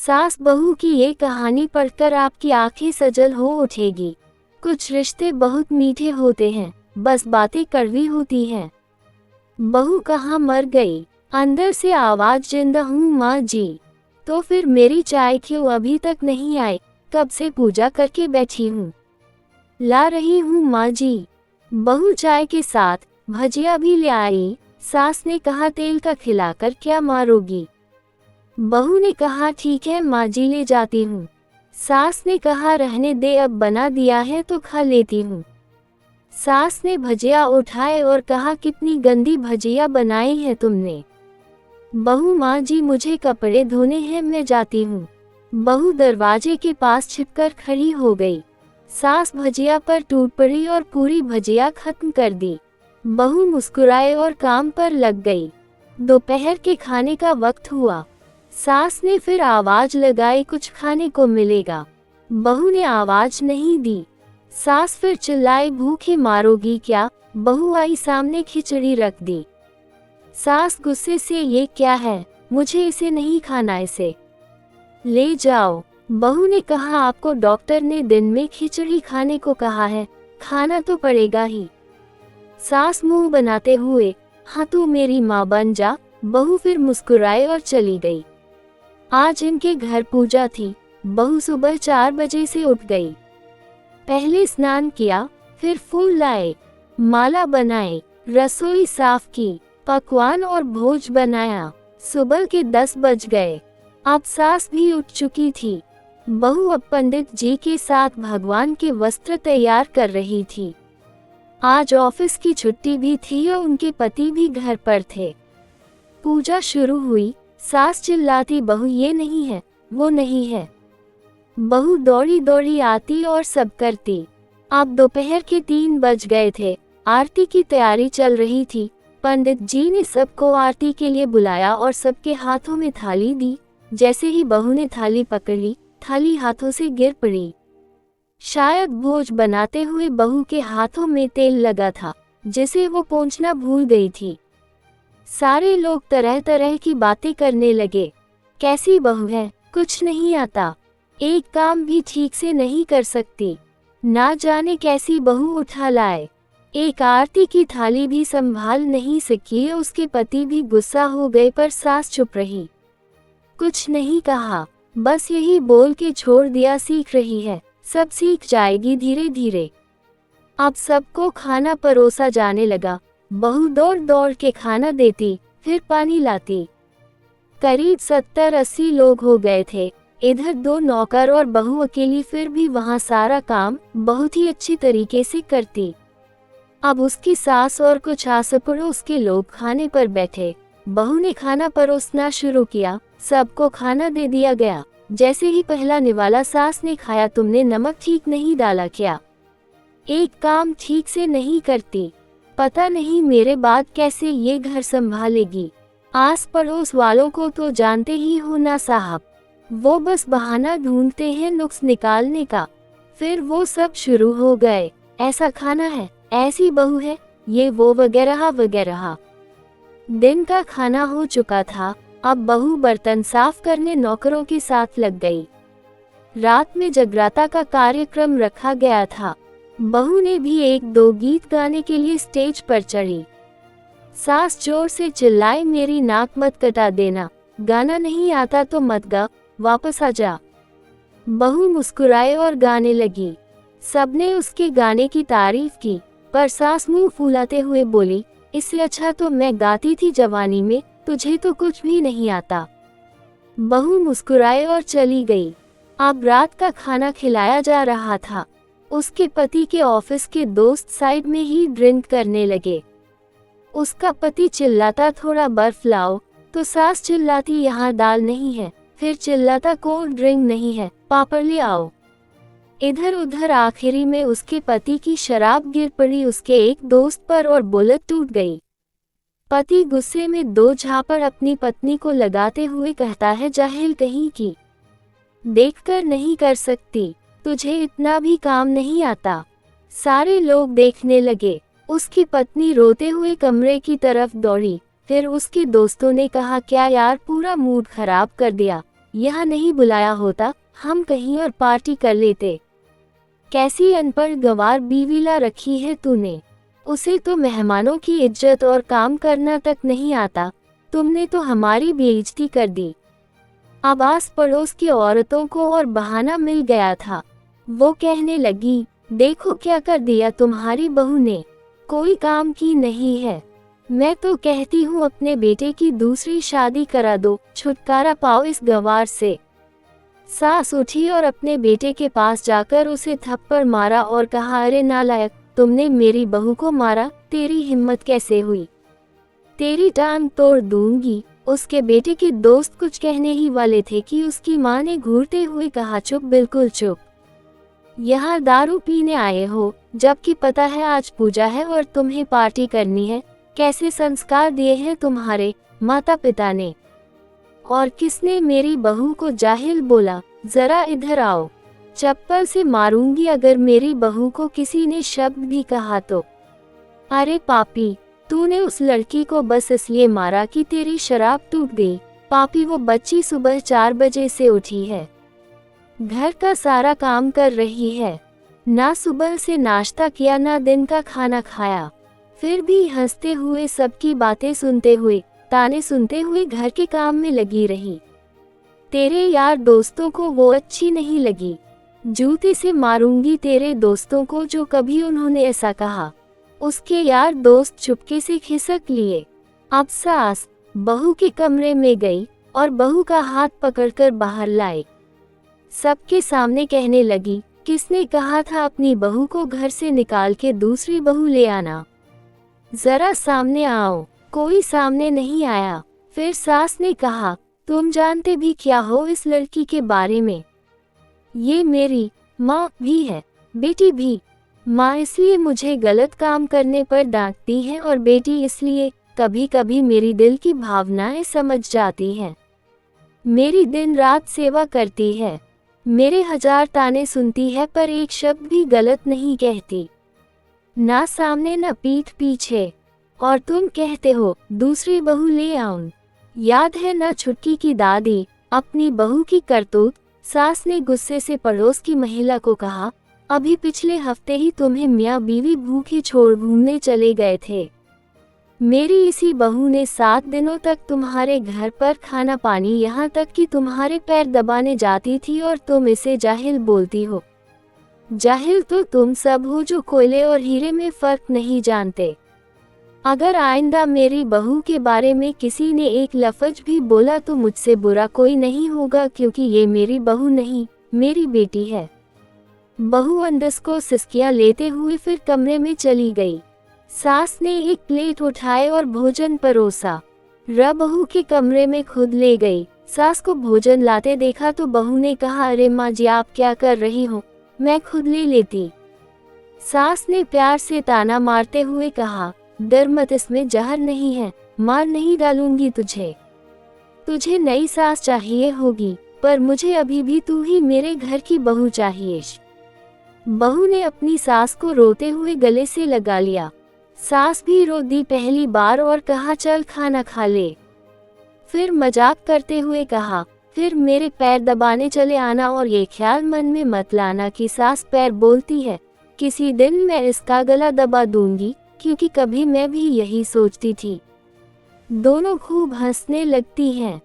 सास बहू की ये कहानी पढ़कर आपकी आंखें सजल हो उठेगी। कुछ रिश्ते बहुत मीठे होते हैं, बस बातें कड़वी होती हैं। बहू कहाँ मर गई? अंदर से आवाज, जिंदा हूँ माँ जी। तो फिर मेरी चाय क्यों अभी तक नहीं आई? कब से पूजा करके बैठी हूँ, ला रही हूँ माँ जी। बहू चाय के साथ भजिया भी ले आई। सास ने कहा, तेल का खिलाकर क्या मारोगी? बहू ने कहा, ठीक है माँ जी, ले जाती हूँ। सास ने कहा, रहने दे, अब बना दिया है तो खा लेती हूँ। सास ने भजिया उठाए और कहा, कितनी गंदी भजिया बनाई है तुमने। बहू, माँ जी मुझे कपड़े धोने हैं, मैं जाती हूँ। बहू दरवाजे के पास छिपकर खड़ी हो गई। सास भजिया पर टूट पड़ी और पूरी भजिया खत्म कर दी। बहू मुस्कुराए और काम पर लग गई। दोपहर के खाने का वक्त हुआ। सास ने फिर आवाज लगाई, कुछ खाने को मिलेगा? बहू ने आवाज नहीं दी। सास फिर चिल्लाई, भूखे मारोगी क्या? बहू आई सामने, खिचड़ी रख दी। सास गुस्से से, ये क्या है? मुझे इसे नहीं खाना, इसे ले जाओ। बहू ने कहा, आपको डॉक्टर ने दिन में खिचड़ी खाने को कहा है, खाना तो पड़ेगा ही। सास मुंह बनाते हुए, हाँ तू मेरी माँ बन जा। बहू फिर मुस्कुराए और चली गई। आज इनके घर पूजा थी। बहू सुबह 4 बजे से उठ गई। पहले स्नान किया, फिर फूल लाए, माला बनाए, रसोई साफ की, पकवान और भोज बनाया। सुबह के 10 बज गए। अब सास भी उठ चुकी थी। बहू अब पंडित जी के साथ भगवान के वस्त्र तैयार कर रही थी। आज ऑफिस की छुट्टी भी थी और उनके पति भी घर पर थे। पूजा शुरू हुई। सास चिल्लाती, बहू ये नहीं है, वो नहीं है। बहू दौड़ी दौड़ी आती और सब करती। अब दोपहर के 3 बज गए थे। आरती की तैयारी चल रही थी। पंडित जी ने सबको आरती के लिए बुलाया और सबके हाथों में थाली दी। जैसे ही बहू ने थाली पकड़ी, थाली हाथों से गिर पड़ी। शायद भोज बनाते हुए बहू के हाथों में तेल लगा था, जिसे वो पोंछना भूल गई थी। सारे लोग तरह तरह की बातें करने लगे। कैसी बहू है, कुछ नहीं आता, एक काम भी ठीक से नहीं कर सकती, ना जाने कैसी बहू उठा लाए। एक आरती की थाली भी संभाल नहीं सकी। उसके पति भी गुस्सा हो गए, पर सास चुप रही, कुछ नहीं कहा, बस यही बोल के छोड़ दिया, सीख रही है, सब सीख जाएगी धीरे धीरे। अब सबको खाना परोसा जाने लगा। बहू दौड़ दौड़ के खाना देती, फिर पानी लाती। करीब 70-80 लोग हो गए थे। इधर 2 नौकर और बहू अकेली, फिर भी वहाँ सारा काम बहुत ही अच्छी तरीके से करती। अब उसकी सास और कुछ आस पड़ोस के लोग खाने पर बैठे। बहू ने खाना परोसना शुरू किया। सबको खाना दे दिया गया। जैसे ही पहला निवाला सास ने खाया, तुमने नमक ठीक नहीं डाला क्या? एक काम ठीक से नहीं करती, पता नहीं मेरे बाद कैसे ये घर संभालेगी। आस पड़ोस वालों को तो जानते ही हो ना साहब, वो बस बहाना ढूंढते हैं नुक्स निकालने का। फिर वो सब शुरू हो गए, ऐसा खाना है, ऐसी बहू है, ये वो वगैरह वगैरह। दिन का खाना हो चुका था। अब बहू बर्तन साफ करने नौकरों के साथ लग गई। रात में जगराता का कार्यक्रम रखा गया था। बहू ने भी 1-2 गीत गाने के लिए स्टेज पर चढ़ी। सास जोर से चिल्लाई, मेरी नाक मत कटा देना, गाना नहीं आता तो मत गा, वापस आ जा। बहू मुस्कुराए और गाने लगी। सबने उसके गाने की तारीफ की, पर सास मुंह फुलाते हुए बोली, इससे अच्छा तो मैं गाती थी जवानी में, तुझे तो कुछ भी नहीं आता। बहू मुस्कुराए और चली गई। अब रात का खाना खिलाया जा रहा था। उसके पति के ऑफिस के दोस्त साइड में ही ड्रिंक करने लगे। उसका पति चिल्लाता, थोड़ा बर्फ लाओ, तो सास चिल्लाती, यहाँ दाल नहीं है, फिर चिल्लाता, कोल्ड ड्रिंक नहीं है, पापड़ ले आओ। इधर उधर आखिरी में उसके पति की शराब गिर पड़ी उसके एक दोस्त पर और बुलेट टूट गई। पति गुस्से में 2 झापड़ अपनी पत्नी को लगाते हुए कहता है, जाहिल कहीं की, देखकर नहीं कर सकती, तुझे इतना भी काम नहीं आता। सारे लोग देखने लगे। उसकी पत्नी रोते हुए कमरे की तरफ दौड़ी। फिर उसके दोस्तों ने कहा, क्या यार, पूरा मूड खराब कर दिया, यहाँ नहीं बुलाया होता, हम कहीं और पार्टी कर लेते। कैसी अनपढ़ गंवार बीवी ला रखी है तूने, उसे तो मेहमानों की इज्जत और काम करना तक नहीं आता, तुमने तो हमारी बेइज्जती कर दी। अब आस पड़ोस की औरतों को और बहाना मिल गया था। वो कहने लगी, देखो क्या कर दिया तुम्हारी बहू ने, कोई काम की नहीं है। मैं तो कहती हूँ अपने बेटे की दूसरी शादी करा दो, छुटकारा पाओ इस गंवार से। सास उठी और अपने बेटे के पास जाकर उसे थप्पड़ मारा और कहा, अरे नालायक, तुमने मेरी बहू को मारा, तेरी हिम्मत कैसे हुई, तेरी टांग तोड़ दूंगी। उसके बेटे के दोस्त कुछ कहने ही वाले थे कि उसकी माँ ने घूरते हुए कहा, चुप, बिल्कुल चुप, यहाँ दारू पीने आए हो, जबकि पता है आज पूजा है और तुम्हें पार्टी करनी है। कैसे संस्कार दिए हैं तुम्हारे माता पिता ने, और किसने मेरी बहू को जाहिल बोला, जरा इधर आओ, चप्पल से मारूंगी अगर मेरी बहू को किसी ने शब्द भी कहा तो। अरे पापी, तूने उस लड़की को बस इसलिए मारा कि तेरी शराब टूट गई। पापी, वो बच्ची सुबह 4 बजे से उठी है, घर का सारा काम कर रही है, ना सुबह से नाश्ता किया ना दिन का खाना खाया, फिर भी हंसते हुए सबकी बातें सुनते हुए, ताने सुनते हुए घर के काम में लगी रही। तेरे यार दोस्तों को वो अच्छी नहीं लगी, जूते से मारूंगी तेरे दोस्तों को जो कभी उन्होंने ऐसा कहा। उसके यार दोस्त चुपके से खिसक लिए। अब सास बहू के कमरे में गई और बहू का हाथ पकड़कर बाहर लाई। सबके सामने कहने लगी, किसने कहा था अपनी बहू को घर से निकाल के दूसरी बहू ले आना, जरा सामने आओ। कोई सामने नहीं आया। फिर सास ने कहा, तुम जानते भी क्या हो इस लड़की के बारे में, ये मेरी माँ भी है, बेटी भी। माँ इसलिए मुझे गलत काम करने पर डांटती है और बेटी इसलिए कभी कभी मेरी दिल की भावनाएं समझ जाती हैं। मेरी दिन रात सेवा करती है, मेरे 1000 ताने सुनती है पर एक शब्द भी गलत नहीं कहती, ना सामने न पीठ पीछे। और तुम कहते हो दूसरी बहू ले आऊं, याद है ना छुटकी की दादी, अपनी बहू की करतूत। सास ने गुस्से से पड़ोस की महिला को कहा, अभी पिछले हफ्ते ही तुम्हें मियाँ बीवी भूखे छोड़ घूमने चले गए थे। मेरी इसी बहू ने 7 दिनों तक तुम्हारे घर पर खाना पानी, यहाँ तक कि तुम्हारे पैर दबाने जाती थी और तुम इसे जाहिल बोलती हो। जाहिल तो तुम सब हो जो कोयले और हीरे में फर्क नहीं जानते। अगर आइंदा मेरी बहू के बारे में किसी ने एक लफ्ज भी बोला तो मुझसे बुरा कोई नहीं होगा, क्योंकि ये मेरी बहू नहीं, मेरी बेटी है। बहू अंदस को सिसकियां लेते हुए फिर कमरे में चली गई। सास ने एक प्लेट उठाए और भोजन परोसा, बहू के कमरे में खुद ले गई। सास को भोजन लाते देखा तो बहू ने कहा, अरे माँ जी, आप क्या कर रही हो, मैं खुद ले लेती। सास ने प्यार से ताना मारते हुए कहा, डर मत, इसमें जहर नहीं है, मार नहीं डालूंगी तुझे। तुझे नई सास चाहिए होगी, पर मुझे अभी भी तू ही मेरे घर की बहू चाहिए। बहू ने अपनी सास को रोते हुए गले से लगा लिया। सास भी रो दी पहली बार और कहा, चल खाना खा ले। फिर मजाक करते हुए कहा, फिर मेरे पैर दबाने चले आना और ये ख्याल मन में मत लाना कि सास पैर बोलती है, किसी दिन मैं इसका गला दबा दूंगी, क्योंकि कभी मैं भी यही सोचती थी। दोनों खूब हंसने लगती हैं।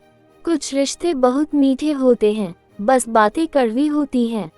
कुछ रिश्ते बहुत मीठे होते हैं, बस बातें कड़वी होती हैं।